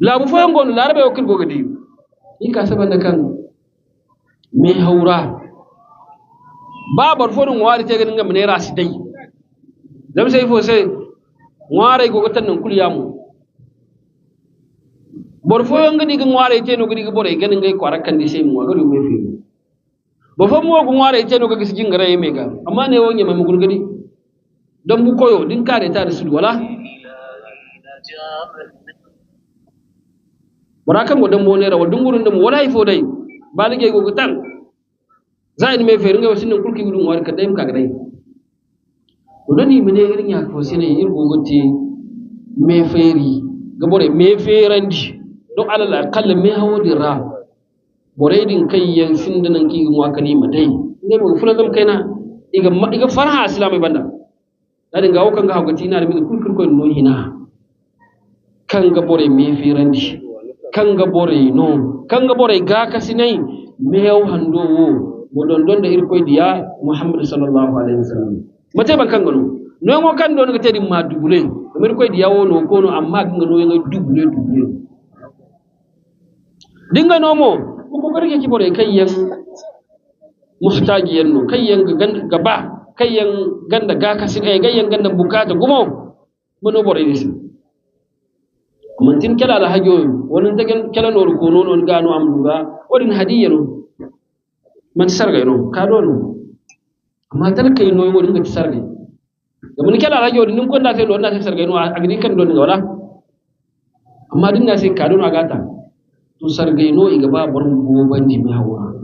labu fo ngon larabe o kil gogadi ika sabanda kan me haura babar fo dun wari te ganin gamne rasi dai dam sai fo sai ware gogatan nan kulyamu bor fo ngadi gan ware te no gadi bore ganin gai kwarakan di sai mu gado me fi bo fo mo gun ware te no gadi sigin gare me ga amma ne wonye mai mugun gadi dan bu koyo din kare ta da su wala barakan go dan mo ne rawa dungurun da mu wala ifo dai balige go gutan zai me fe ringa wasin kulki gudun war ka dai ka dai to dani mene irin ya ko sine ir go gote me feri ga bore me ferandi don alal akalla me hawodi ra bore din kai yan sindanan ki mu akani ma dai ne mo fulan dam kaina iga farha islamai banda dadin ga wakan ga hagati na da mi kulkul ko no hina kan ga bore me ferandi kan ga bore no kan ga bore ga kasinai me yaw hando wo modon don da irkoy diya muhammad sallallahu alaihi wasallam mate ban kan gano no ngo kan don ga tedi ma dubule mir koy diya wo no kono amma ga no nga dubule dinga no mo ko garke ki bore kayyan muhtaji yanno kayyan gaba kayyan ganda ga kasinai gayyan ganda bukata gumo mono bore disi man tin kala la hajo wonin dagen kala no ko non gano amduga wodin hadiya no man sarga no ka do no amma tal kay no wodin ga sarga da mun kala hajo din ko da sai do na sai sarga no agdi kan do ni wala amma din na sai ka do no agata to sarga no iga ba bar go bandi mi hawa